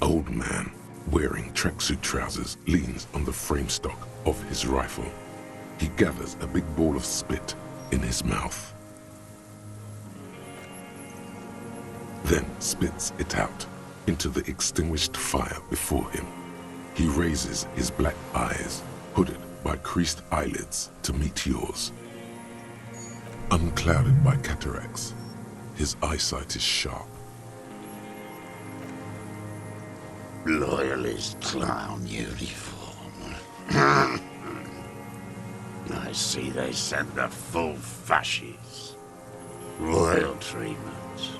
old man, wearing tracksuit trousers, leans on the frame stock of his rifle. He gathers a big ball of spit in his mouth, then spits it out into the extinguished fire before him. He raises his black eyes, hooded by creased eyelids, to meet yours. Unclouded by cataracts, his eyesight is sharp. Loyalist clown uniform. I see they send the full fascies. Royal treatment.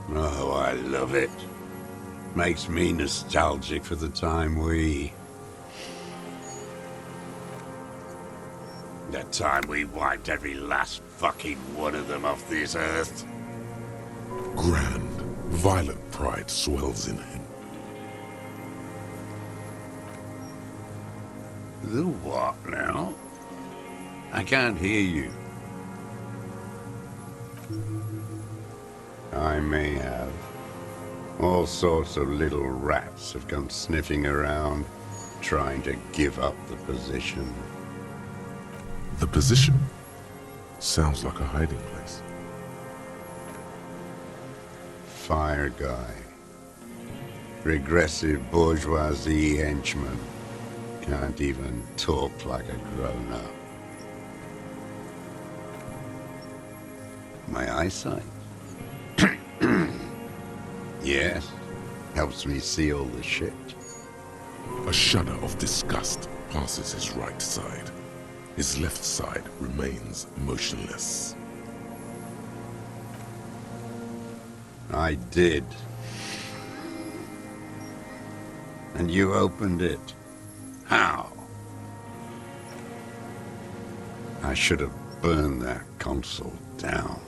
Oh, I love it. Makes me nostalgic for the time That time we wiped every last fucking one of them off this earth. Grand, violent pride swells in him. The what now? I can't hear you. I may have. All sorts of little rats have come sniffing around, trying to give up the position. The position sounds like a hiding place. Fire guy. Regressive bourgeoisie henchman. Can't even talk like a grown-up. My eyesight? Yes, helps me see all the shit. A shudder of disgust passes his right side. His left side remains motionless. I did. And you opened it. How? I should have burned that console down.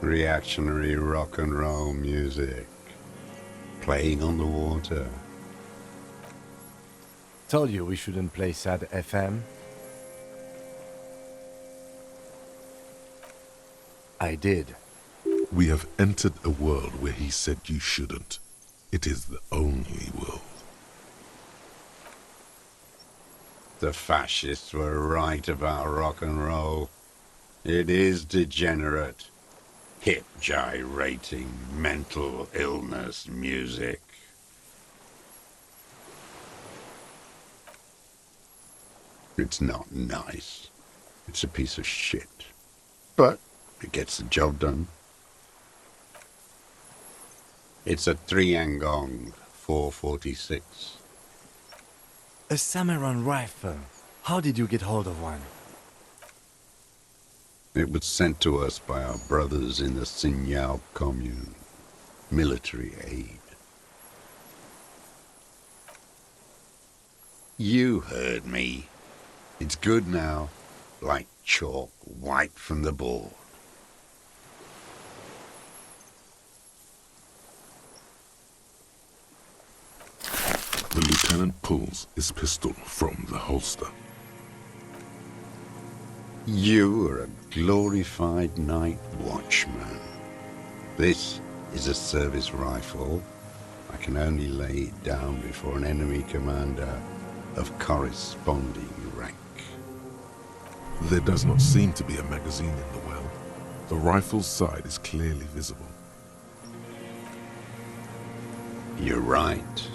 Reactionary rock and roll music. Playing on the water. Told you we shouldn't play sad FM. I did. We have entered a world where he said you shouldn't. It is the only world. The fascists were right about rock and roll. It is degenerate. Hip gyrating, mental illness music. It's not nice. It's a piece of shit. But it gets the job done. It's a 3-angong 446. A Samaran rifle. How did you get hold of one? It was sent to us by our brothers in the Signal commune. Military aid. You heard me. It's good now, like chalk wiped from the board. The lieutenant pulls his pistol from the holster. You are a glorified night watchman. This is a service rifle. I can only lay it down before an enemy commander of corresponding rank. There does not seem to be a magazine in the well. The rifle's side is clearly visible. You're right.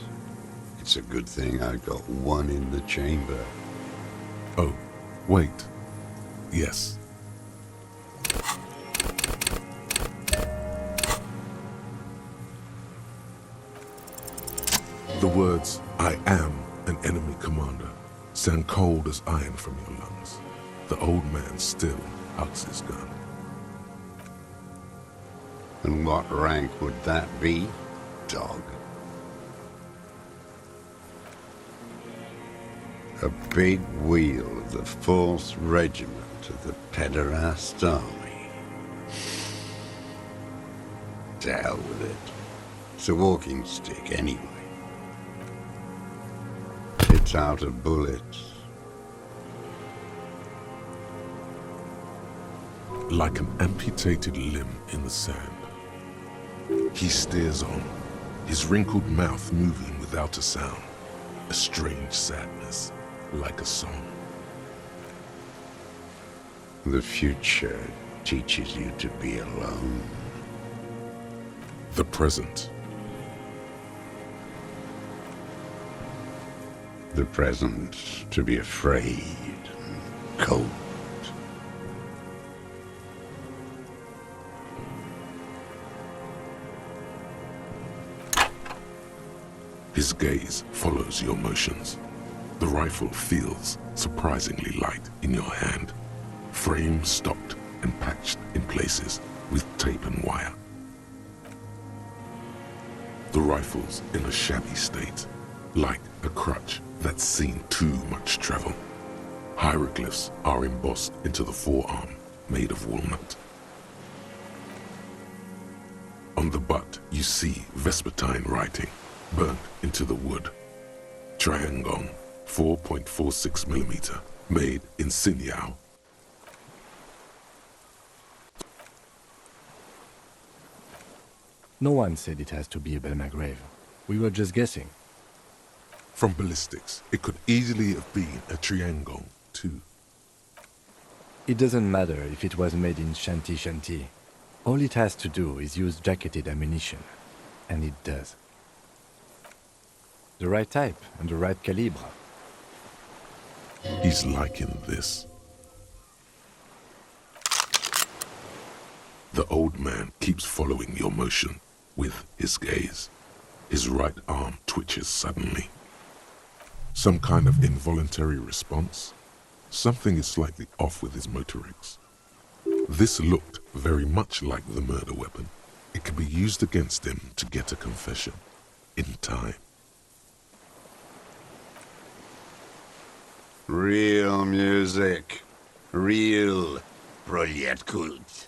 It's a good thing I got one in the chamber. Oh, wait. Yes. The words, "I am an enemy commander," sound cold as iron from your lungs. The old man still hugs his gun. And what rank would that be, dog? A big wheel of the 4th Regiment of the Pederast Army. To hell with it. It's a walking stick anyway. It's out of bullets. like an amputated limb in the sand. He stares on, his wrinkled mouth moving without a sound, a strange sadness, like a song. The future teaches you to be alone. The present. The present to be afraid and cold. His gaze follows your motions. The rifle feels surprisingly light in your hand. Frame stopped and patched in places with tape and wire. The rifle's in a shabby state, like a crutch that's seen too much travel. Hieroglyphs are embossed into the forearm, made of walnut. On the butt, you see Vespertine writing, burnt into the wood. Triangon, 4.46mm, made in Sinyao. No one said it has to be a Belmagrave. We were just guessing. From ballistics, it could easily have been a Triangon, too. It doesn't matter if it was made in Shanti Shanti. All it has to do is use jacketed ammunition. And it does. The right type and the right calibre. He's liking this. The old man keeps following your motion with his gaze. His right arm twitches suddenly. Some kind of involuntary response. Something is slightly off with his motorics. This looked very much like the murder weapon. It could be used against him to get a confession. In time. Real music. Real Brilliant Cult.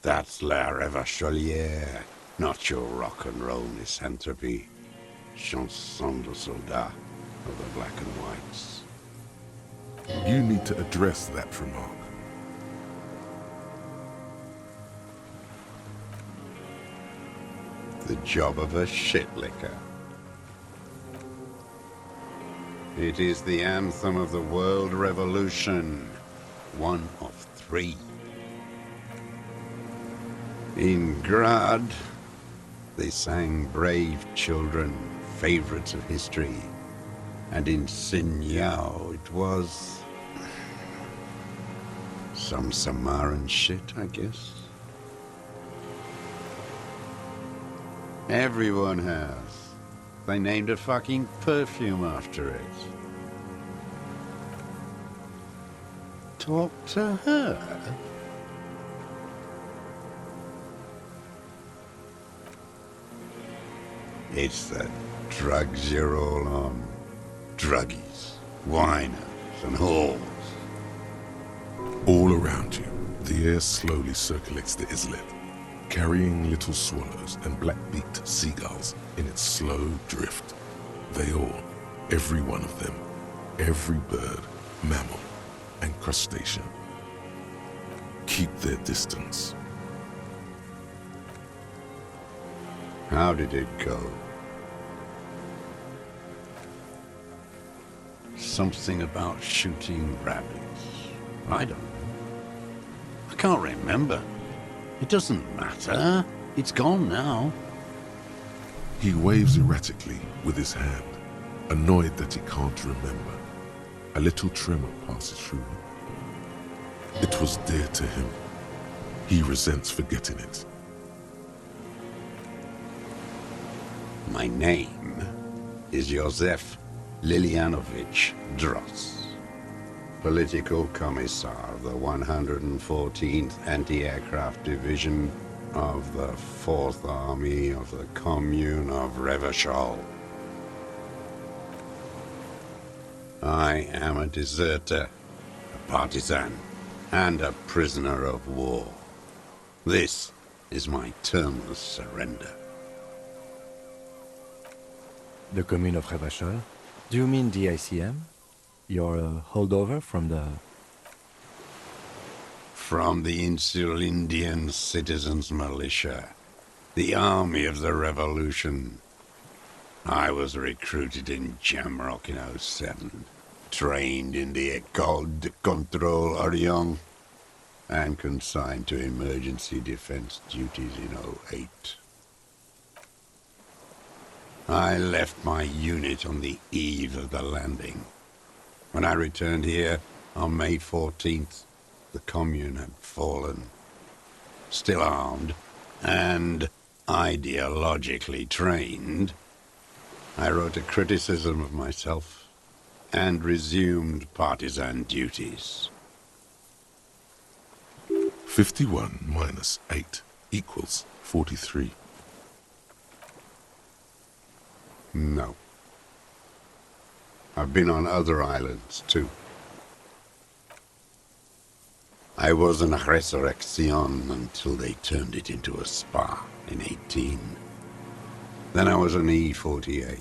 That's La Revacholière, not your rock and roll misanthropy. Chanson de soldat of the black and whites. You need to address that remark. The job of a shitlicker. It is the anthem of the world revolution. One of 3. In Grad, they sang Brave Children, favorites of history. And in Sinyao, it was some Samaran shit, I guess. Everyone has. They named a fucking perfume after it. Talk to her. It's the drugs you're all on. Druggies, whiners, and whores. All around you, the air slowly circulates the islet, carrying little swallows and black-beaked seagulls in its slow drift. They all, every one of them, every bird, mammal, and crustacean, keep their distance. How did it go? Something about shooting rabbits. I don't know. I can't remember. It doesn't matter. It's gone now. He waves erratically with his hand, annoyed that he can't remember. A little tremor passes through him. It was dear to him. He resents forgetting it. My name is Joseph Lilianovic Dross, Political Commissar of the 114th Anti-Aircraft Division of the 4th Army of the Commune of Revachol. I am a deserter, a partisan, and a prisoner of war. This is my terminal surrender. The Commune of Revachol? Do you mean the ICM? You're a holdover from the... from the Insular Indian Citizens Militia, the army of the revolution. I was recruited in Jamrock in '07, trained in the École de Contrôle Orient, and consigned to emergency defense duties in '08. I left my unit on the eve of the landing. When I returned here on May 14th, the Commune had fallen. Still armed and ideologically trained, I wrote a criticism of myself and resumed partisan duties. 51 minus 8 equals 43. No. I've been on other islands, too. I was an resurrection until they turned it into a spa in '18. Then I was an E-48,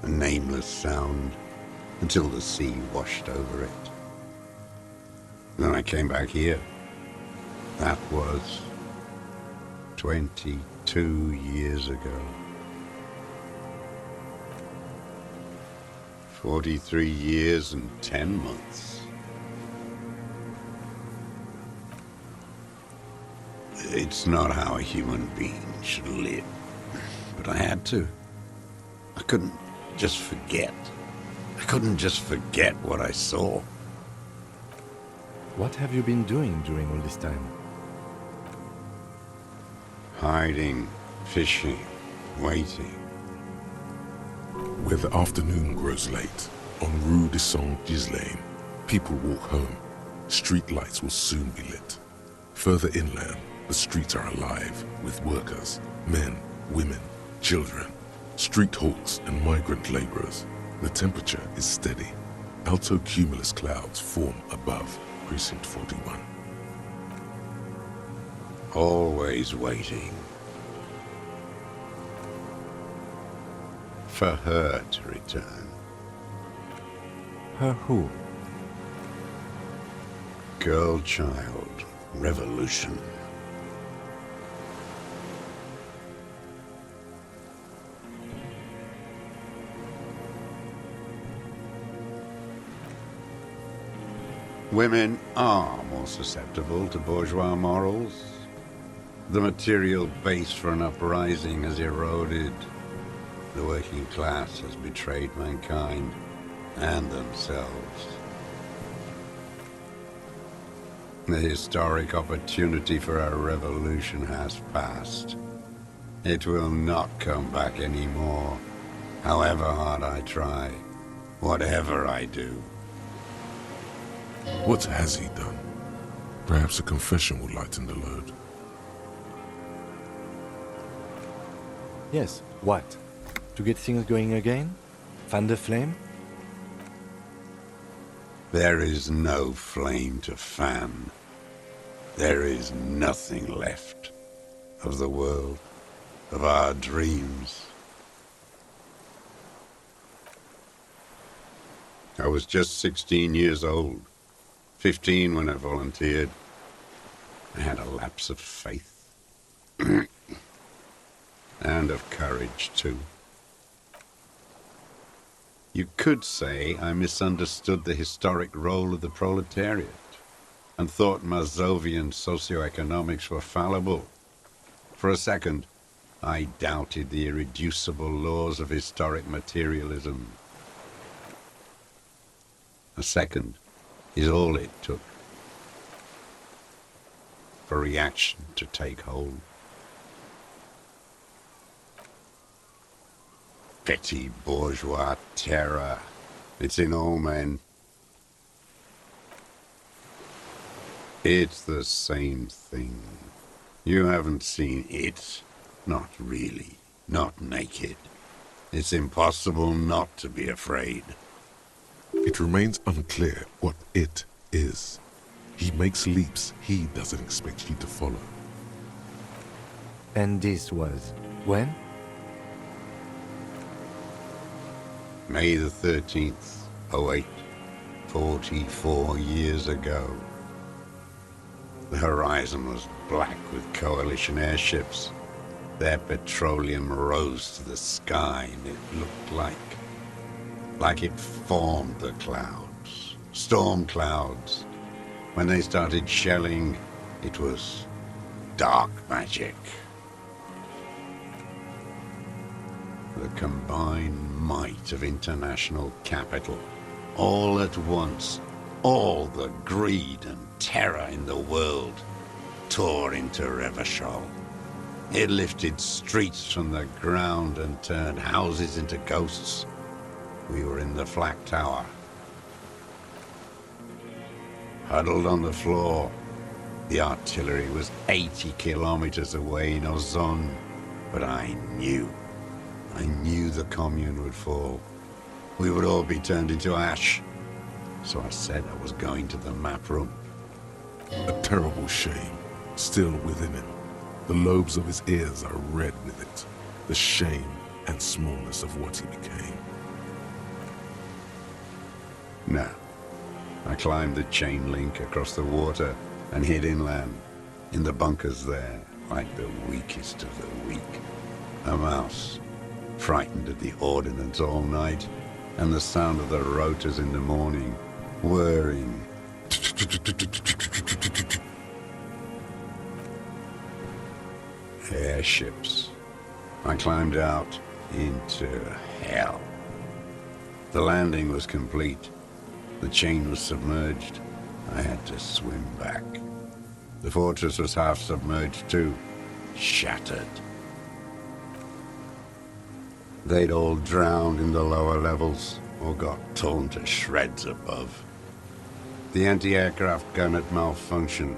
a nameless sound, until the sea washed over it. Then I came back here. That was 22 years ago. 43 years and 10 months. It's not how a human being should live, but I had to. I couldn't just forget. I couldn't just forget what I saw. What have you been doing during all this time? Hiding, fishing, waiting. Where the afternoon grows late, on Rue de Saint-Ghislain, people walk home. Street lights will soon be lit. Further inland, the streets are alive with workers, men, women, children, street hawks and migrant laborers. The temperature is steady. Alto cumulus clouds form above Precinct 41. Always waiting. For her to return. Her who? Girl, child, revolution. Women are more susceptible to bourgeois morals. The material base for an uprising has eroded. The working class has betrayed mankind and themselves. The historic opportunity for a revolution has passed. It will not come back anymore, however hard I try, whatever I do. What has he done? Perhaps a confession will lighten the load. Yes, what? To get things going again? Fan the flame? There is no flame to fan. There is nothing left of the world, of our dreams. I was just 16 years old, 15 when I volunteered. I had a lapse of faith. And of courage, too. You could say I misunderstood the historic role of the proletariat and thought Mazovian socioeconomics were fallible. For a second, I doubted the irreducible laws of historic materialism. A second is all it took for reaction to take hold. Petty bourgeois terror. It's in all men. It's the same thing. You haven't seen it. Not really. Not naked. It's impossible not to be afraid. It remains unclear what it is. He makes leaps he doesn't expect you to follow. And this was when? May the 13th, '08, 44 years ago. The horizon was black with coalition airships. Their petroleum rose to the sky, and it looked like it formed the clouds, storm clouds. When they started shelling, it was dark magic. The combined might of international capital, all at once, all the greed and terror in the world, tore into Revachol. It lifted streets from the ground and turned houses into ghosts. We were in the flak tower, huddled on the floor. The artillery was 80 kilometers away in Ozon, but I knew the commune would fall. We would all be turned into ash. So I said I was going to the map room. A terrible shame still within him. The lobes of his ears are red with it. The shame and smallness of what he became. No. I climbed the chain link across the water and hid inland, in the bunkers there, like the weakest of the weak. A mouse, frightened at the ordnance all night, and the sound of the rotors in the morning, whirring. Airships. I climbed out into hell. The landing was complete. The chain was submerged. I had to swim back. The fortress was half submerged too, shattered. They'd all drowned in the lower levels, or got torn to shreds above. The anti-aircraft gun had malfunctioned.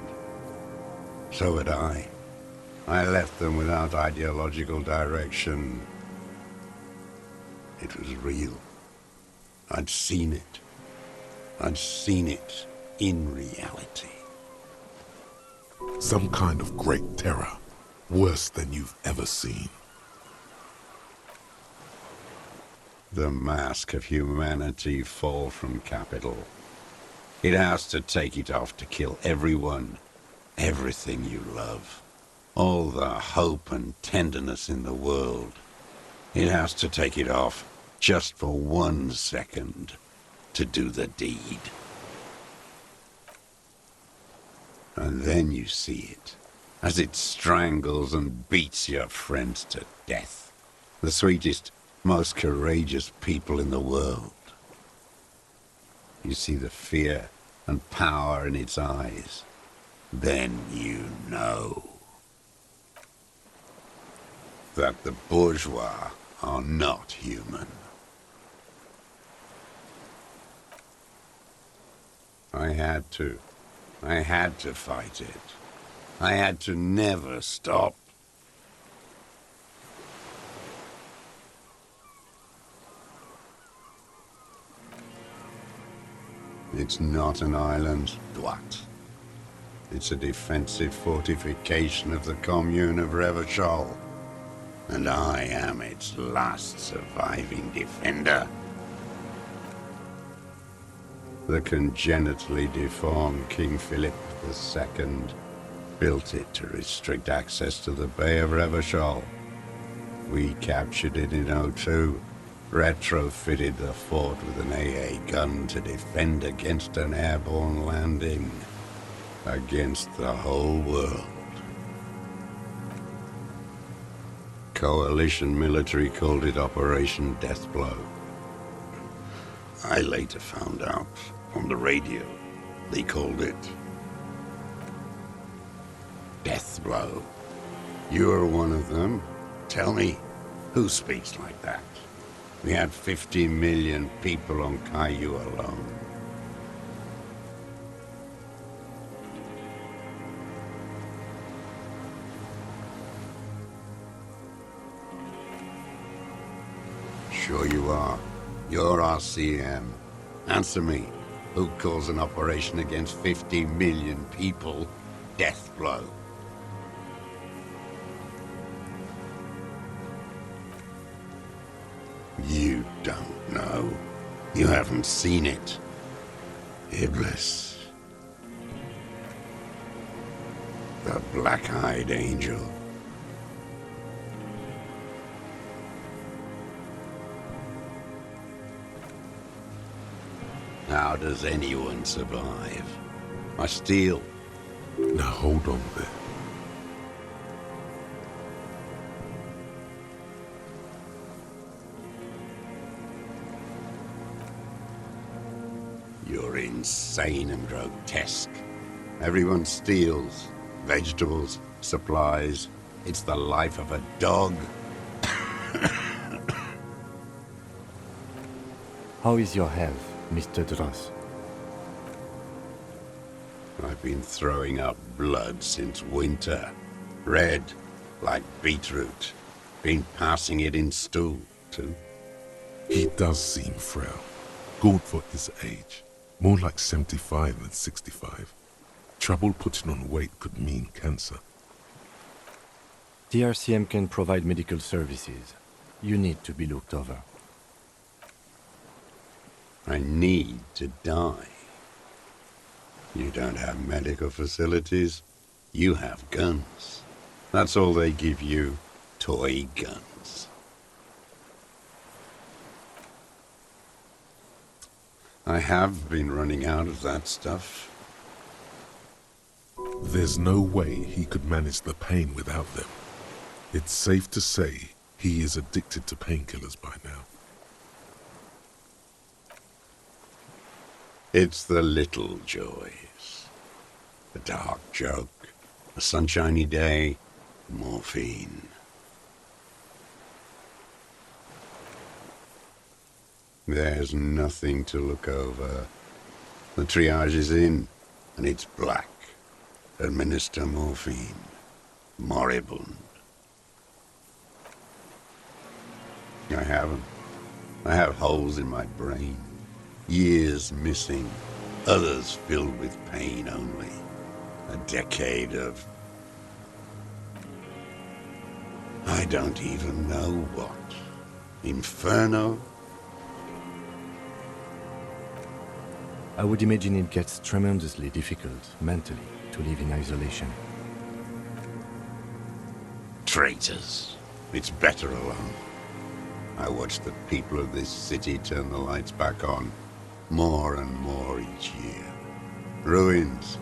So had I. I left them without ideological direction. It was real. I'd seen it. I'd seen it in reality. Some kind of great terror, worse than you've ever seen. The mask of humanity fall from capital. It has to take it off to kill everyone, everything you love. All the hope and tenderness in the world. It has to take it off just for 1 second to do the deed. And then you see it, as it strangles and beats your friends to death. The sweetest, most courageous people in the world. You see the fear and power in its eyes. Then you know that the bourgeois are not human. I had to fight it. I had to never stop. It's not an island, Dwight. It's a defensive fortification of the commune of Revachol. And I am its last surviving defender. The congenitally deformed King Philip II built it to restrict access to the Bay of Revachol. We captured it in '02, retrofitted the fort with an AA gun to defend against an airborne landing, against the whole world. Coalition military called it Operation Deathblow. I later found out on the radio they called it Deathblow. You're one of them. Tell me, who speaks like that? We had 50 million people on Caillou alone. Sure you are. You're our CM. Answer me. Who calls an operation against 50 million people Deathblow? You don't know. You haven't seen it. Iblis. The black-eyed angel. How does anyone survive? I steal. Now hold on there. You're insane and grotesque. Everyone steals. Vegetables, supplies. It's the life of a dog. How is your health, Mr. Dross? I've been throwing up blood since winter. Red, like beetroot. Been passing it in stool, too. He does seem frail. Gaunt for his age. More like 75 than 65. Trouble putting on weight could mean cancer. The RCM can provide medical services. You need to be looked over. I need to die. You don't have medical facilities. You have guns. That's all they give you. Toy guns. I have been running out of that stuff. There's no way he could manage the pain without them. It's safe to say he is addicted to painkillers by now. It's the little joys. A dark joke, a sunshiny day, morphine. There's nothing to look over. The triage is in, and it's black. Administer morphine. Moribund. I haven't. I have holes in my brain. Years missing. Others filled with pain only. A decade of... I don't even know what. Inferno? I would imagine it gets tremendously difficult, mentally, to live in isolation. Traitors. It's better alone. I watch the people of this city turn the lights back on, more and more each year. Ruins,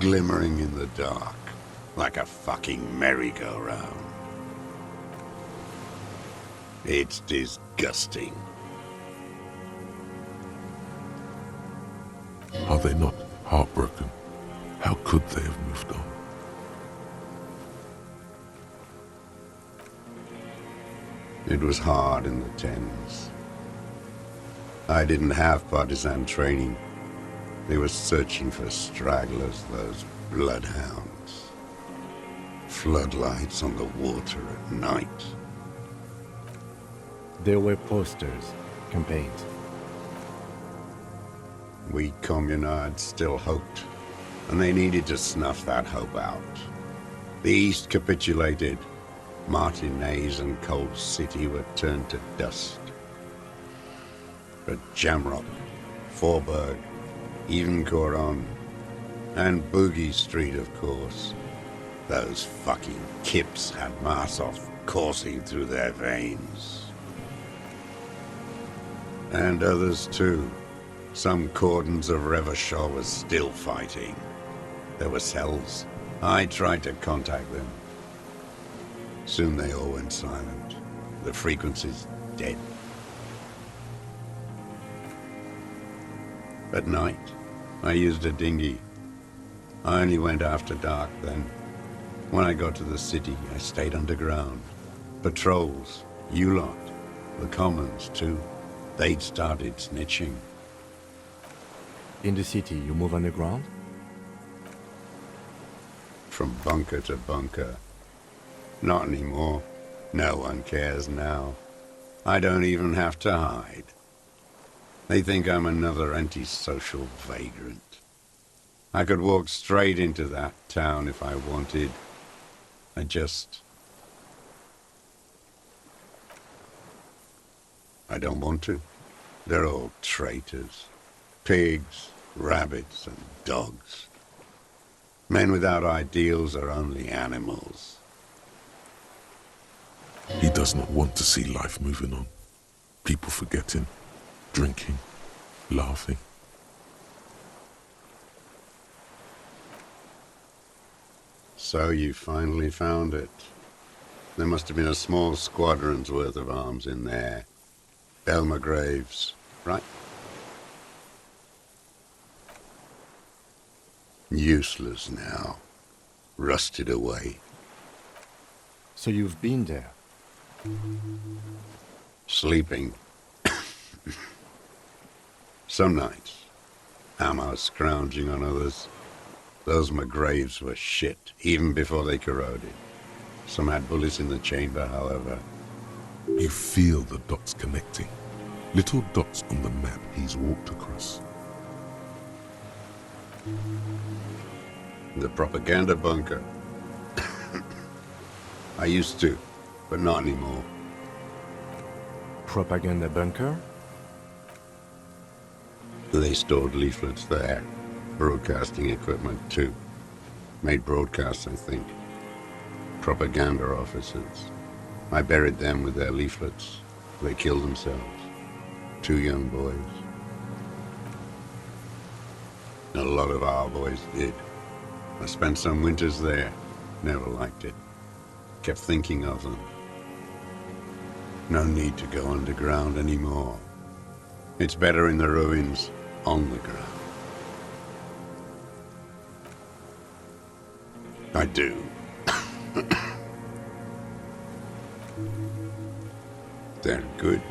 glimmering in the dark, like a fucking merry-go-round. It's disgusting. Are they not heartbroken? How could they have moved on? It was hard in the tens. I didn't have partisan training. They were searching for stragglers, those bloodhounds. Floodlights on the water at night. There were posters, campaigns. We communards still hoped, and they needed to snuff that hope out. The East capitulated. Martinez and Cold City were turned to dust. But Jamrock, Forburg, even Coron, and Boogie Street, of course. Those fucking kips had Marsov coursing through their veins. And others too. Some cordons of Revachol was still fighting. There were cells. I tried to contact them. Soon they all went silent. The frequency's dead. At night, I used a dinghy. I only went after dark then. When I got to the city, I stayed underground. Patrols, you lot, the commons too. They'd started snitching. In the city, you move underground? From bunker to bunker. Not anymore. No one cares now. I don't even have to hide. They think I'm another antisocial vagrant. I could walk straight into that town if I wanted. I don't want to. They're all traitors. Pigs, rabbits, and dogs. Men without ideals are only animals. He does not want to see life moving on. People forgetting, drinking, laughing. So you finally found it. There must have been a small squadron's worth of arms in there. Elmer Graves, right? Useless now. Rusted away. So you've been there? Sleeping. Some nights. Ammo scrounging on others. Those McGraves were shit, even before they corroded. Some had bullets in the chamber, however. You feel the dots connecting. Little dots on the map he's walked across. The propaganda bunker. I used to, but not anymore. Propaganda bunker? They stored leaflets there. Broadcasting equipment, too. Made broadcasts, I think. Propaganda officers. I buried them with their leaflets. They killed themselves. 2 young boys. A lot of our boys did. I spent some winters there. Never liked it. Kept thinking of them. No need to go underground anymore. It's better in the ruins, on the ground. I do. They're good.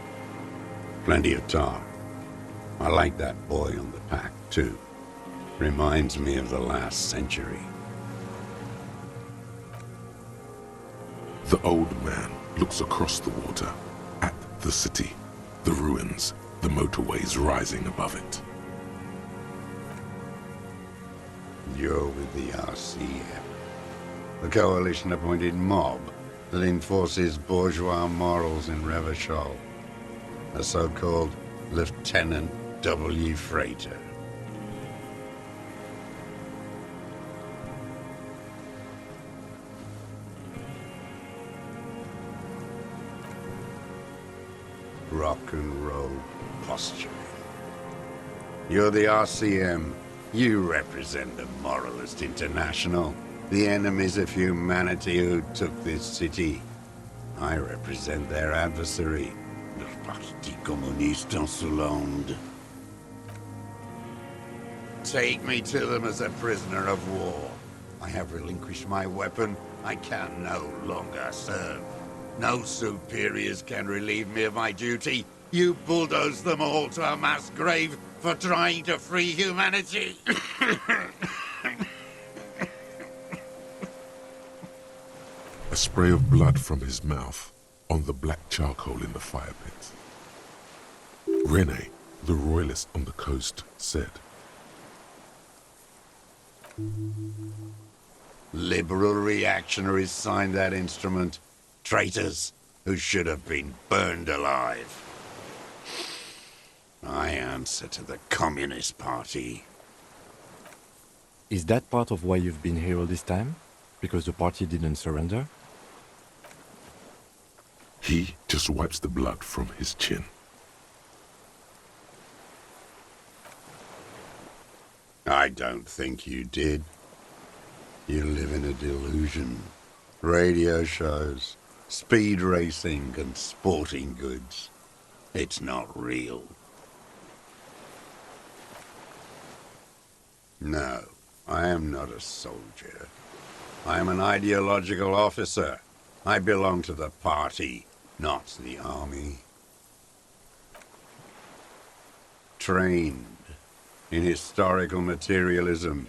Plenty of tar. I like that boy on the pack, too. Reminds me of the last century. The old man looks across the water, at the city, the ruins, the motorways rising above it. You're with the RCM. The coalition-appointed mob that enforces bourgeois morals in Revachol. A so-called Lieutenant W. Freighter. Rock and roll posturing. You're the RCM. You represent the Moralist International. The enemies of humanity who took this city. I represent their adversary, le Parti Communiste en Hollande. Take me to them as a prisoner of war. I have relinquished my weapon. I can no longer serve. No superiors can relieve me of my duty. You bulldoze them all to a mass grave for trying to free humanity. A spray of blood from his mouth on the black charcoal in the fire pit. Rene, the royalist on the coast, said, Liberal reactionaries signed that instrument. Traitors who should have been burned alive. I answer to the Communist Party. Is that part of why you've been here all this time? Because the party didn't surrender? He just wipes the blood from his chin. I don't think you did. You live in a delusion. Radio shows, speed racing and sporting goods. It's not real. No, I am not a soldier. I am an ideological officer. I belong to the party, not the army. Trained in historical materialism,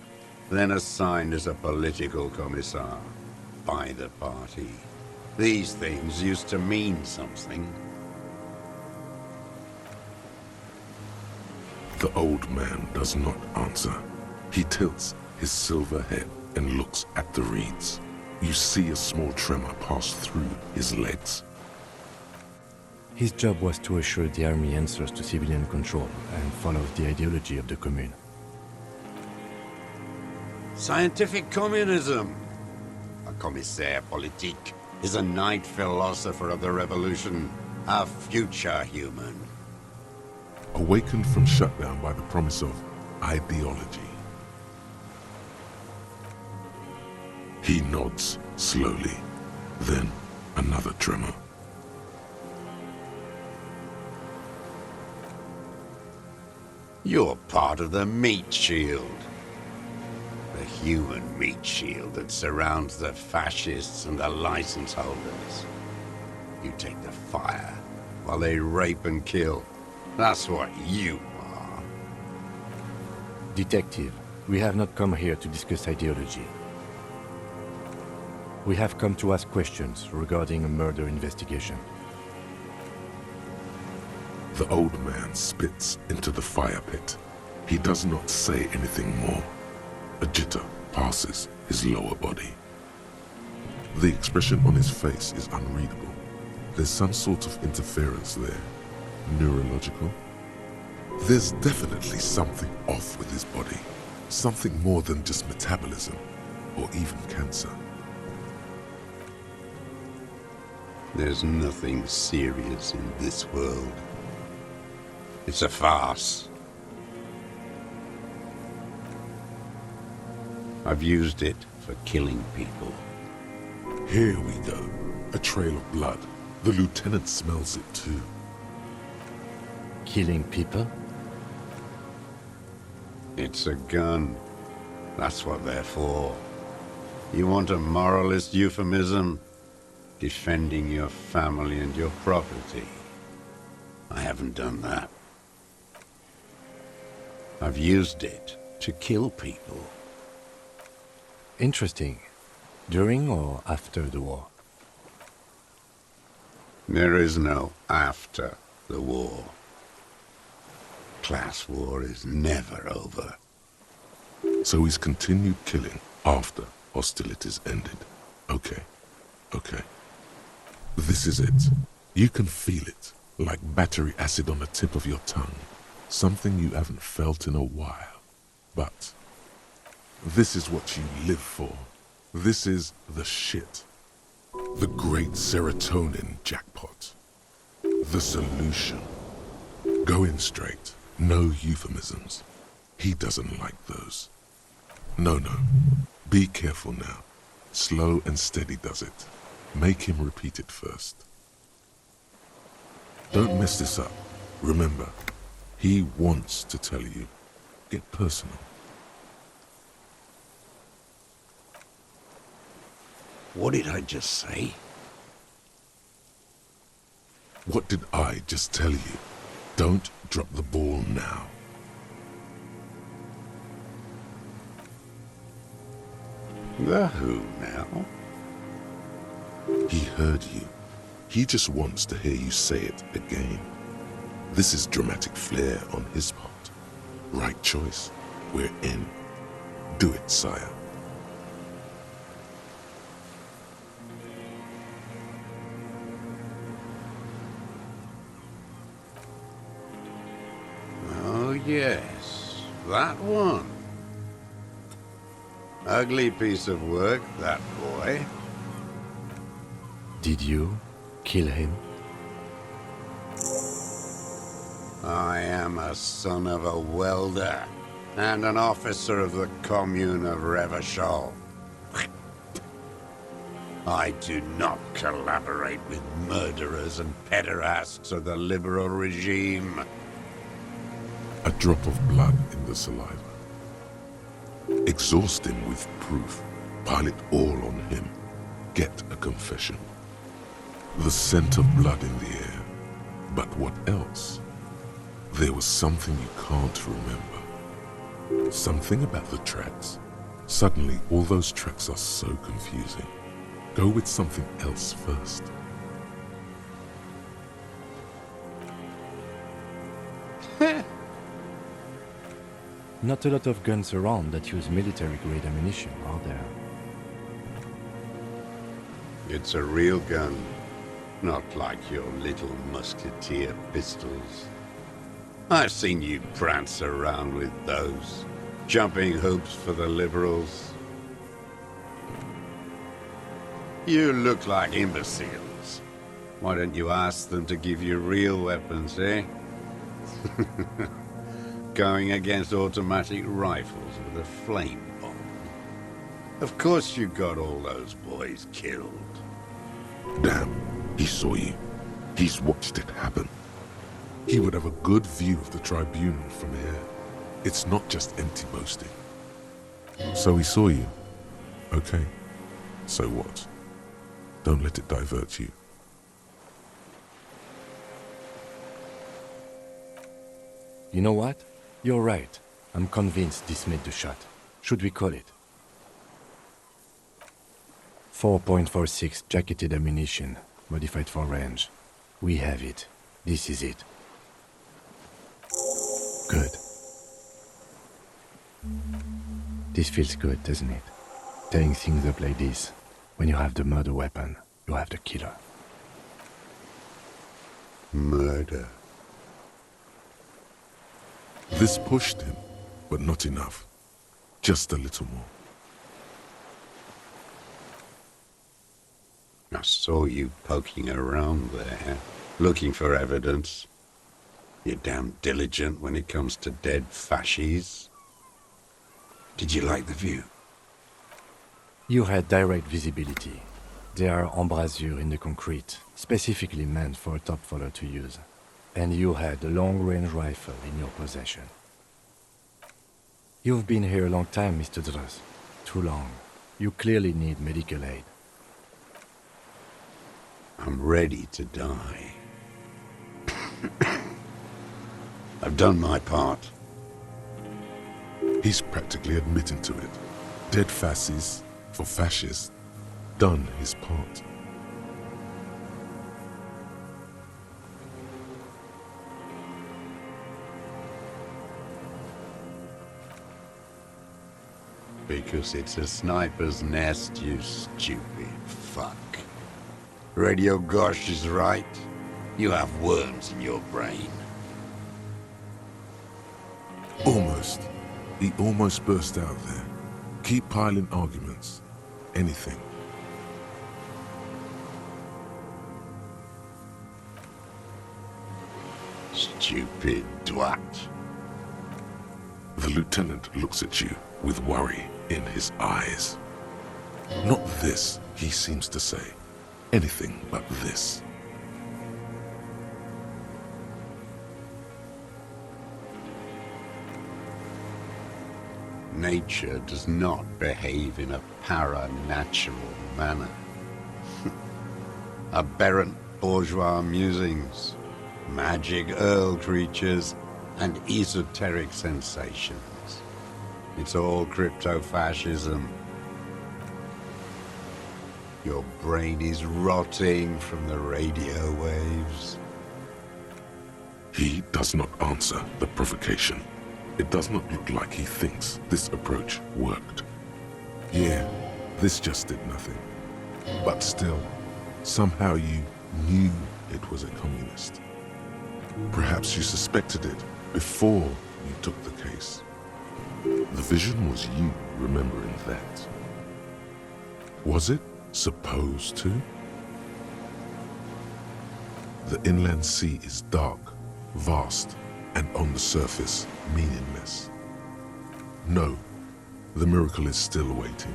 then assigned as a political commissar by the party. These things used to mean something. The old man does not answer. He tilts his silver head and looks at the reeds. You see a small tremor pass through his legs. His job was to assure the army answers to civilian control and follows the ideology of the Commune. Scientific communism. A commissaire politique is a knight philosopher of the revolution. A future human. Awakened from shutdown by the promise of ideology. He nods slowly, then another tremor. You're part of the meat shield. The human meat shield that surrounds the fascists and the license holders. You take the fire while they rape and kill. That's what you are. Detective, we have not come here to discuss ideology. We have come to ask questions regarding a murder investigation. The old man spits into the fire pit. He does not say anything more. A jitter passes his lower body. The expression on his face is unreadable. There's some sort of interference there. Neurological? There's definitely something off with his body. Something more than just metabolism, or even cancer. There's nothing serious in this world. It's a farce. I've used it for killing people. Here we go. A trail of blood. The lieutenant smells it too. Killing people? It's a gun. That's what they're for. You want a moralist euphemism? Defending your family and your property. I haven't done that. I've used it to kill people. Interesting. During or after the war? There is no after the war. Class war is never over. So he's continued killing after hostilities ended. Okay. This is it. You can feel it, like battery acid on the tip of your tongue. Something you haven't felt in a while. But this is what you live for. This is the shit. The great serotonin jackpot. The solution. Go in straight. No euphemisms. He doesn't like those. No. Be careful now. Slow and steady does it. Make him repeat it first. Don't mess this up. Remember, he wants to tell you. Get personal. What did I just say? What did I just tell you? Don't drop the ball now. The who now? He heard you. He just wants to hear you say it again. This is dramatic flair on his part. Right choice. We're in. Do it, sire. Oh yes, that one. Ugly piece of work, that boy. Did you kill him? I am a son of a welder and an officer of the Commune of Revachol. I do not collaborate with murderers and pederasts of the liberal regime. A drop of blood in the saliva. Exhaust him with proof. Pile it all on him. Get a confession. The scent of blood in the air. But what else? There was something you can't remember. Something about the tracks. Suddenly, all those tracks are so confusing. Go with something else first. Not a lot of guns around that use military-grade ammunition, are there? It's a real gun, not like your little musketeer pistols. I've seen you prance around with those. Jumping hoops for the liberals. You look like imbeciles. Why don't you ask them to give you real weapons, eh? Going against automatic rifles with a flame bomb. Of course you got all those boys killed. Damn, he saw you. He's watched it happen. He would have a good view of the tribunal from here. It's not just empty boasting. So he saw you. Okay. So what? Don't let it divert you. You know what? You're right. I'm convinced this made the shot. Should we call it? 4.46 jacketed ammunition, modified for range. We have it. This is it. Good. This feels good, doesn't it? Tearing things up like this. When you have the murder weapon, you have the killer. Murder. This pushed him, but not enough. Just a little more. I saw you poking around there, looking for evidence. You're damn diligent when it comes to dead fascies. Did you like the view? You had direct visibility. There are embrasures in the concrete, specifically meant for a top follower to use. And you had a long-range rifle in your possession. You've been here a long time, Mr. Dross. Too long. You clearly need medical aid. I'm ready to die. I've done my part. He's practically admitting to it. Dead fascists for fascists. Done his part. Because it's a sniper's nest, you stupid fuck. Radio Gosh is right. You have worms in your brain. Almost. He almost burst out there. Keep piling arguments. Anything. Stupid twat. The lieutenant looks at you with worry in his eyes. Not this, he seems to say. Anything but this. Nature does not behave in a para-natural manner. Aberrant bourgeois musings, magic earl creatures, and esoteric sensations. It's all crypto-fascism. Your brain is rotting from the radio waves. He does not answer the provocation. It does not look like he thinks this approach worked. Yeah, this just did nothing. But still, somehow you knew it was a communist. Perhaps you suspected it before you took the case. The vision was you remembering that. Was it supposed to? The inland sea is dark, vast, and on the surface, meaningless. No, the miracle is still waiting.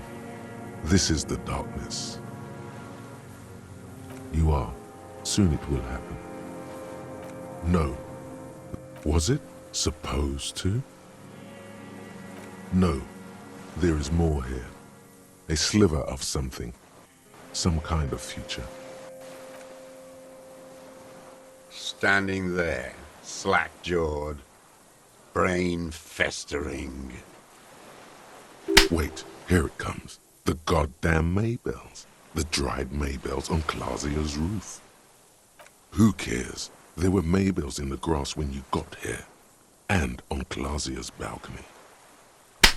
This is the darkness. You are. Soon it will happen. No. Was it supposed to? No. There is more here. A sliver of something. Some kind of future. Standing there, slack-jawed, brain festering. Wait, here it comes. The goddamn Maybells. The dried Maybells on Clausia's roof. Who cares? There were Maybells in the grass when you got here. And on Clausia's balcony.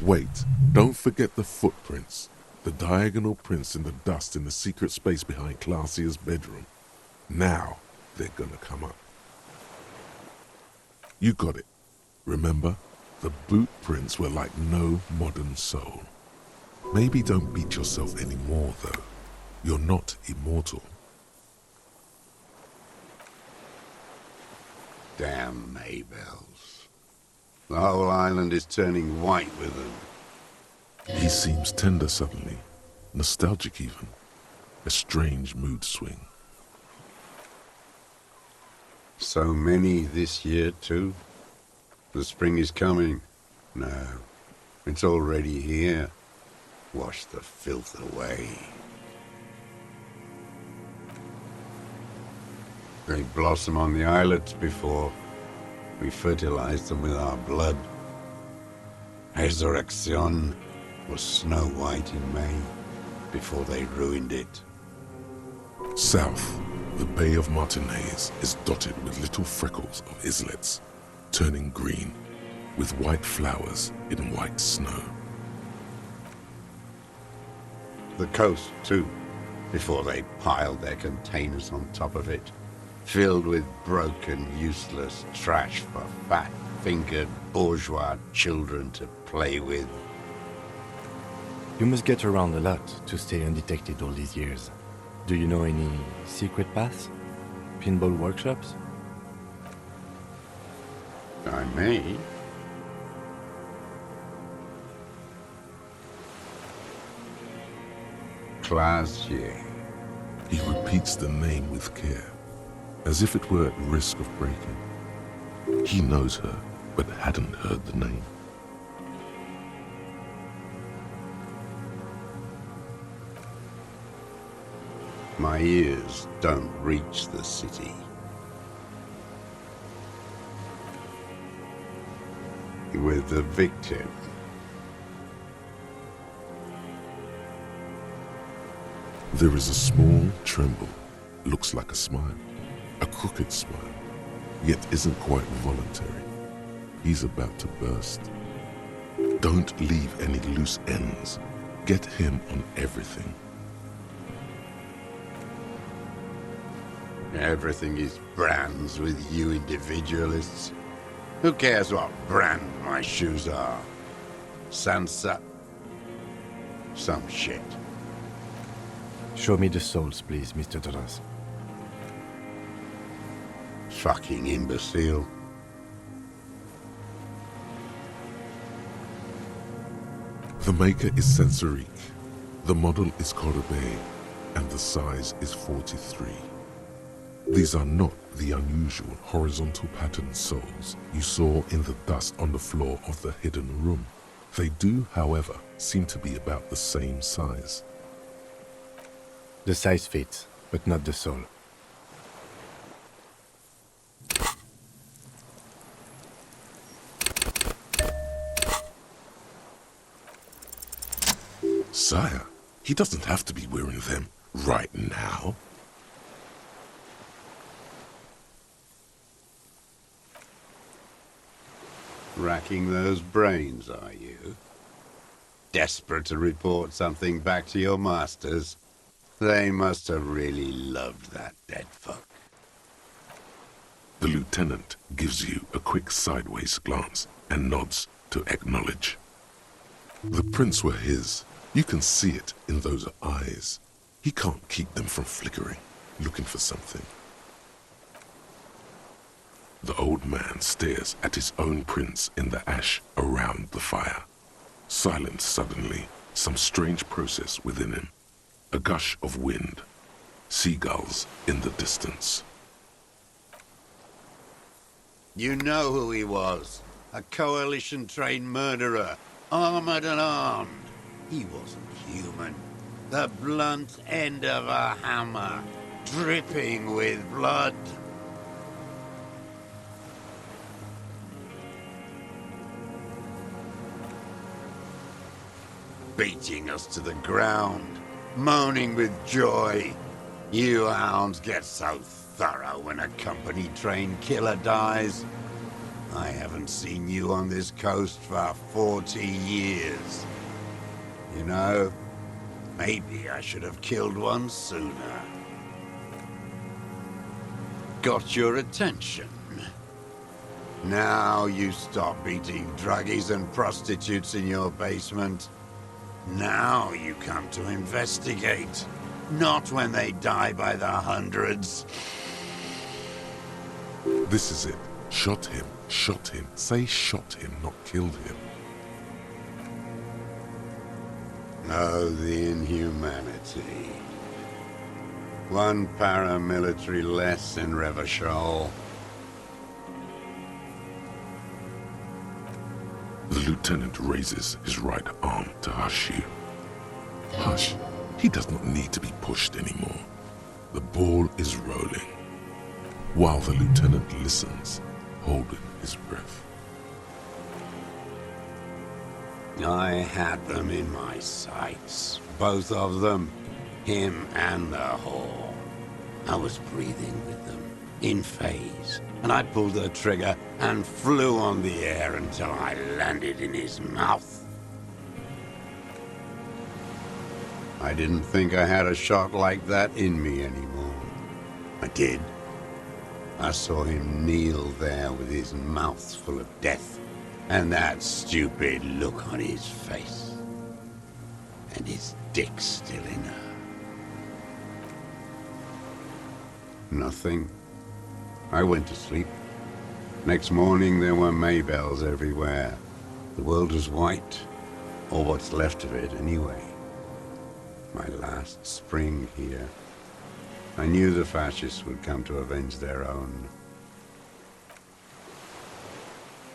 Wait, don't forget the footprints. The diagonal prints in the dust in the secret space behind Clausia's bedroom. Now, they're gonna come up. You got it. Remember? The boot prints were like no modern soul. Maybe don't beat yourself anymore, though. You're not immortal. Damn Maybells. The whole island is turning white with them. He seems tender suddenly, nostalgic even. A strange mood swing. So many this year, too. The spring is coming. No, it's already here. Wash the filth away. They blossom on the islets before we fertilize them with our blood. Resurrection was snow white in May before they ruined it. South, the Bay of Martinez is dotted with little freckles of islets, turning green, with white flowers in white snow. The coast, too, before they piled their containers on top of it, filled with broken, useless trash for fat-fingered bourgeois children to play with. You must get around a lot to stay undetected all these years. Do you know any secret paths? Pinball workshops? I may. Classier. He repeats the name with care, as if it were at risk of breaking. He knows her, but hadn't heard the name. My ears don't reach the city. With the victim. There is a small tremble, looks like a smile, a crooked smile, yet isn't quite voluntary. He's about to burst. Don't leave any loose ends. Get him on everything. Everything is brands with you individualists. Who cares what brand my shoes are? Sansa? Some shit. Show me the souls, please, Mr. Dross. Fucking imbecile. The maker is Sensorique. The model is Corbeil, and the size is 43. These are not the unusual horizontal patterned souls you saw in the dust on the floor of the hidden room. They do, however, seem to be about the same size. The size fits, but not the soul. Sire, he doesn't have to be wearing them right now. Racking those brains, are you? Desperate to report something back to your masters? They must have really loved that dead fuck. The lieutenant gives you a quick sideways glance and nods to acknowledge. The prints were his. You can see it in those eyes. He can't keep them from flickering, looking for something. The old man stares at his own prints in the ash around the fire. Silent suddenly, some strange process within him. A gush of wind. Seagulls in the distance. You know who he was. A coalition-trained murderer. Armored and armed. He wasn't human. The blunt end of a hammer. Dripping with blood. Beating us to the ground. Moaning with joy. You hounds get so thorough when a company-trained killer dies. I haven't seen you on this coast for 40 years. You know, maybe I should have killed one sooner. Got your attention. Now you stop beating druggies and prostitutes in your basement. Now you come to investigate. Not when they die by the hundreds. This is it. Shot him. Shot him. Say shot him, not killed him. Oh, the inhumanity. One paramilitary less in Revachol. The lieutenant raises his right arm to hush you. Hush. He does not need to be pushed anymore. The ball is rolling. While the lieutenant listens, holding his breath. I had them in my sights. Both of them. Him and the whore. I was breathing with them, in phase, and I pulled the trigger and flew on the air until I landed in his mouth. I didn't think I had a shot like that in me anymore. I did. I saw him kneel there with his mouth full of death, and that stupid look on his face. And his dick still in her. Nothing. I went to sleep. Next morning there were Maybells everywhere. The world was white, or what's left of it anyway. My last spring here. I knew the fascists would come to avenge their own.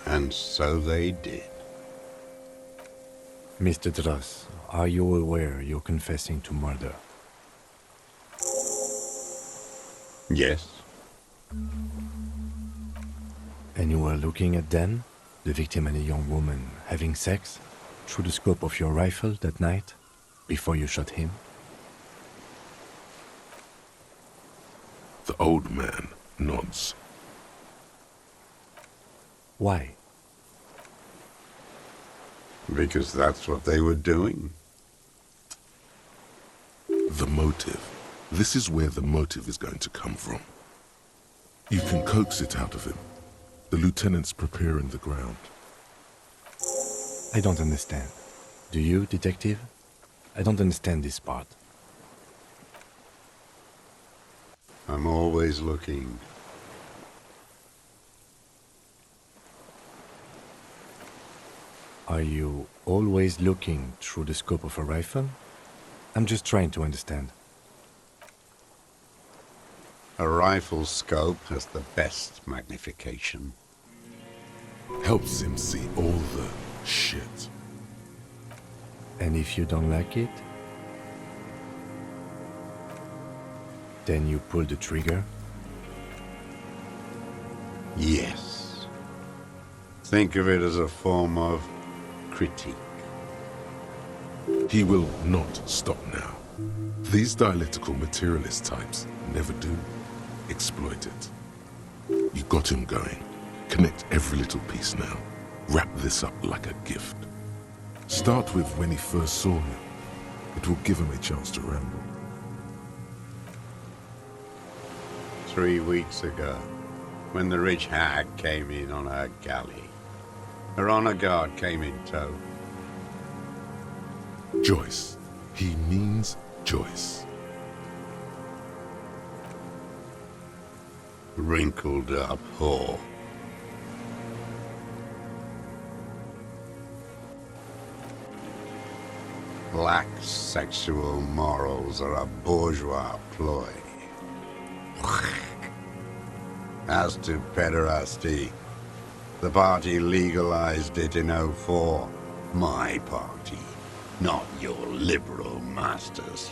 And so they did. Mr. Dross, are you aware you're confessing to murder? Yes. And you were looking at them, the victim and a young woman, having sex, through the scope of your rifle that night, before you shot him? The old man nods. Why? Because that's what they were doing. The motive. This is where the motive is going to come from. You can coax it out of him. The lieutenant's preparing the ground. I don't understand. Do you, detective? I don't understand this part. I'm always looking. Are you always looking through the scope of a rifle? I'm just trying to understand. A rifle scope has the best magnification. Helps him see all the shit. And if you don't like it, then you pull the trigger? Yes. Think of it as a form of critique. He will not stop now. These dialectical materialist types never do. Exploit it. You got him going. Connect every little piece now. Wrap this up like a gift. Start with when he first saw him. It will give him a chance to ramble. 3 weeks ago, when the rich hag came in on her galley. Her honor guard came in tow. Joyce. He means Joyce. Wrinkled up whore. Black sexual morals are a bourgeois ploy. As to pederasty, the party legalized it in '04. My party, not your liberal masters.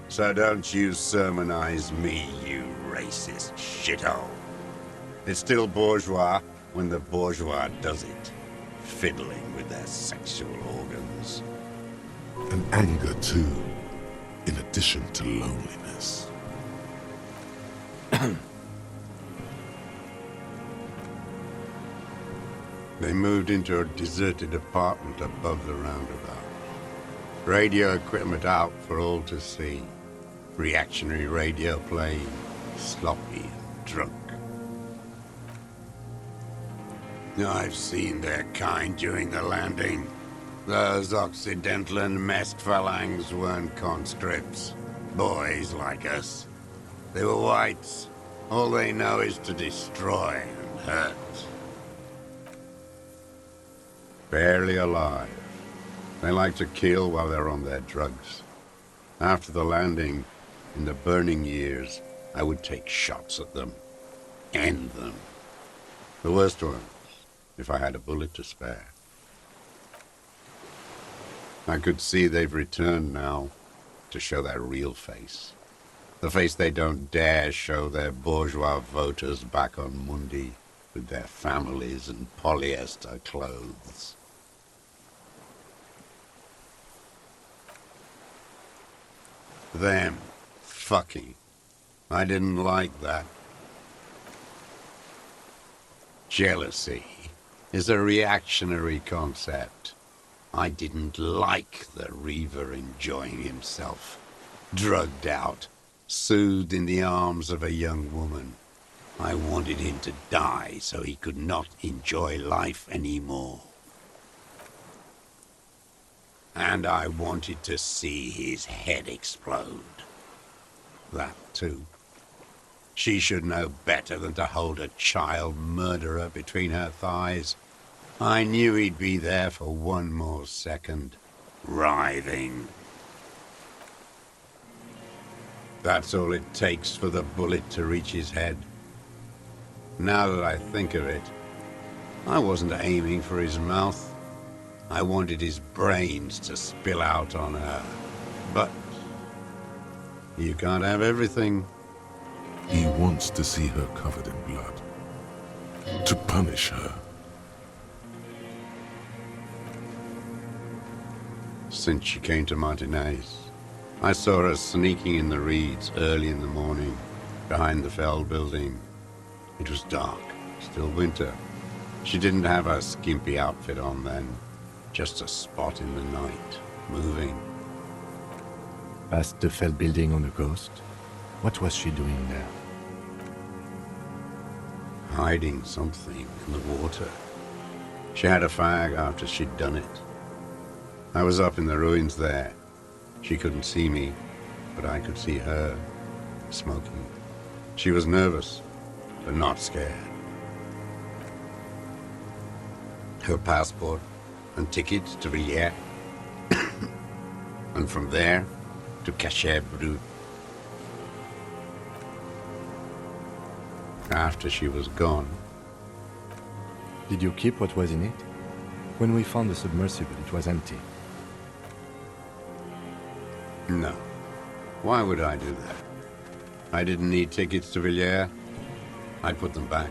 So don't you sermonize me, you racist shithole. It's still bourgeois when the bourgeois does it, fiddling with their sexual organs. And anger too, in addition to loneliness. They moved into a deserted apartment above the roundabout. Radio equipment out for all to see. Reactionary radio playing, sloppy, drunk. I've seen their kind during the landing. Those Occidental and masked phalangs weren't conscripts. Boys like us. They were whites. All they know is to destroy and hurt. Barely alive. They like to kill while they're on their drugs. After the landing, in the burning years, I would take shots at them. End them. The worst ones, if I had a bullet to spare. I could see they've returned now to show their real face. The face they don't dare show their bourgeois voters back on Mundi with their families and polyester clothes. Them fucking. I didn't like that. Jealousy is a reactionary concept. I didn't like the Reaver enjoying himself, drugged out, soothed in the arms of a young woman. I wanted him to die so he could not enjoy life anymore. And I wanted to see his head explode. That too. She should know better than to hold a child murderer between her thighs. I knew he'd be there for one more second, writhing. That's all it takes for the bullet to reach his head. Now that I think of it, I wasn't aiming for his mouth. I wanted his brains to spill out on her. But you can't have everything. He wants to see her covered in blood. To punish her. Since she came to Martinez, I saw her sneaking in the reeds early in the morning, behind the Fell building. It was dark, still winter. She didn't have her skimpy outfit on then, just a spot in the night, moving. Past the Fell building on the coast? What was she doing there? Hiding something in the water. She had a fag after she'd done it. I was up in the ruins there. She couldn't see me, but I could see her, smoking. She was nervous, but not scared. Her passport and tickets to Villiers, and from there to Cachet Brut. After she was gone. Did you keep what was in it? When we found the submersible, it was empty. No. Why would I do that? I didn't need tickets to Villiers. I'd put them back.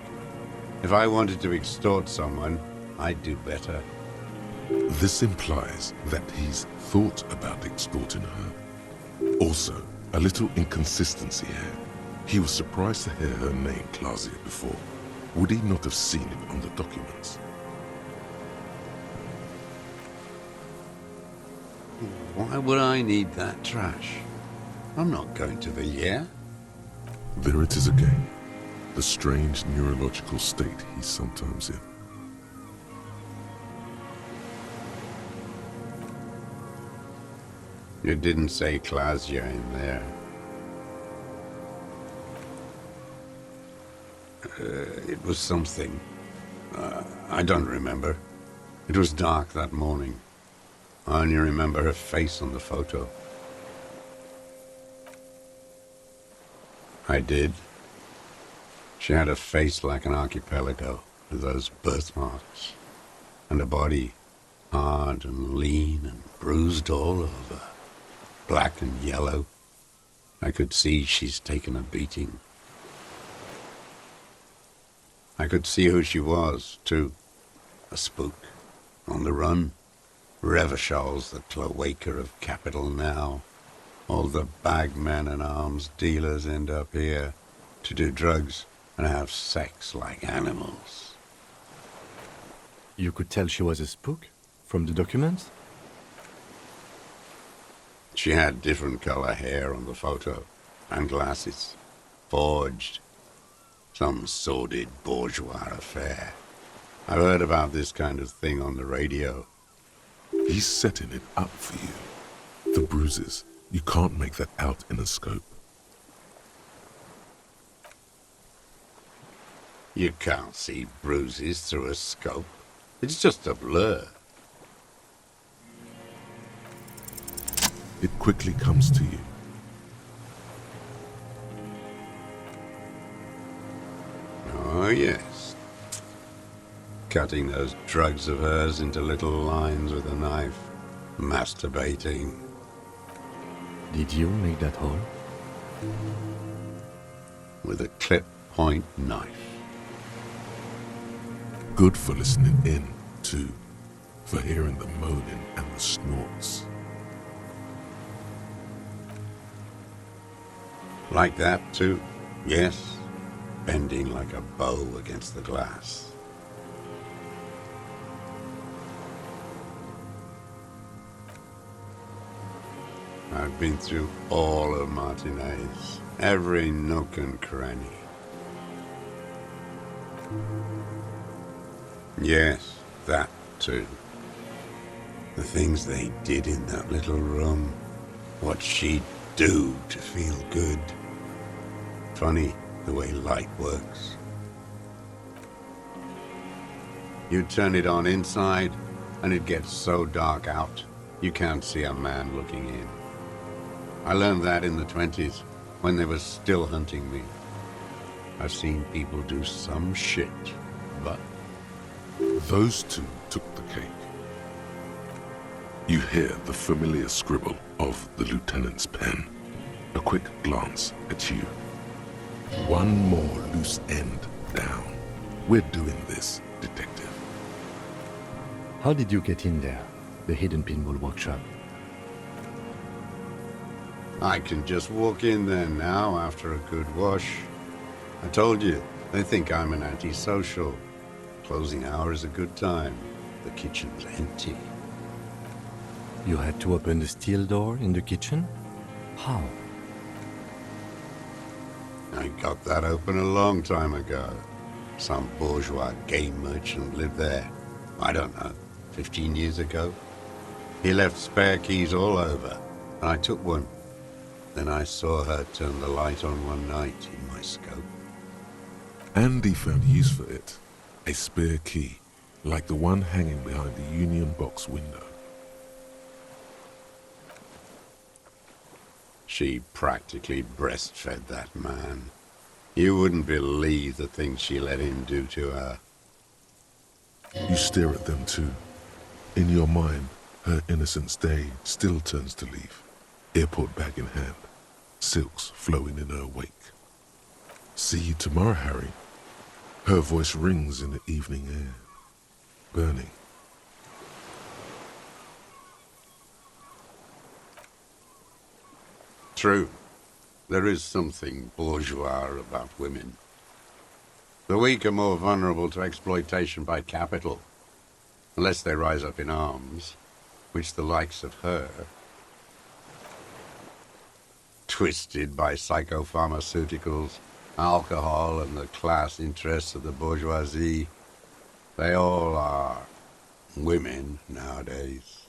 If I wanted to extort someone, I'd do better. This implies that he's thought about extorting her. Also, a little inconsistency here. He was surprised to hear her name Clausia before. Would he not have seen it on the documents? Why would I need that trash? I'm not going to Villiers. There it is again. The strange neurological state he's sometimes in. You didn't say Clausia in there. It was something. I don't remember. It was dark that morning. I only remember her face on the photo. I did. She had a face like an archipelago, with those birthmarks, and a body hard and lean and bruised all over, black and yellow. I could see she's taken a beating. I could see who she was, too. A spook, on the run. Revachol's the cloaca of capital now. All the bagmen and arms dealers end up here to do drugs and have sex like animals. You could tell she was a spook? From the documents? She had different color hair on the photo, and glasses. Forged. Some sordid bourgeois affair. I've heard about this kind of thing on the radio. He's setting it up for you. The bruises, you can't make that out in a scope. You can't see bruises through a scope. It's just a blur. It quickly comes to you. Oh, yes. Cutting those drugs of hers into little lines with a knife. Masturbating. Did you make that hole? With a clip-point knife. Good for listening in, too. For hearing the moaning and the snorts. Like that, too? Yes. Bending like a bow against the glass. I've been through all of Martinez, every nook and cranny. Yes, that too. The things they did in that little room, what she'd do to feel good. Funny the way light works. You turn it on inside, and it gets so dark out, you can't see a man looking in. I learned that in the 20s, when they were still hunting me. I've seen people do some shit, but... Those two took the cake. You hear the familiar scribble of the lieutenant's pen. A quick glance at you. One more loose end down. We're doing this, detective. How did you get in there? The hidden pinball workshop. I can just walk in there now after a good wash. I told you, they think I'm an antisocial. Closing hour is a good time. The kitchen's empty. You had to open the steel door in the kitchen? How? I got that open a long time ago. Some bourgeois game merchant lived there. I don't know, 15 years ago. He left spare keys all over, and I took one. Then I saw her turn the light on one night in my scope. Andy found use for it. A spare key, like the one hanging behind the Union Box window. She practically breastfed that man. You wouldn't believe the things she let him do to her. You stare at them too. In your mind, her innocence day still turns to leaf. Airport bag in hand, silks flowing in her wake. See you tomorrow, Harry. Her voice rings in the evening air, burning. True. There is something bourgeois about women. The weak are more vulnerable to exploitation by capital, unless they rise up in arms, which the likes of her, twisted by psychopharmaceuticals, alcohol, and the class interests of the bourgeoisie, they all are women nowadays.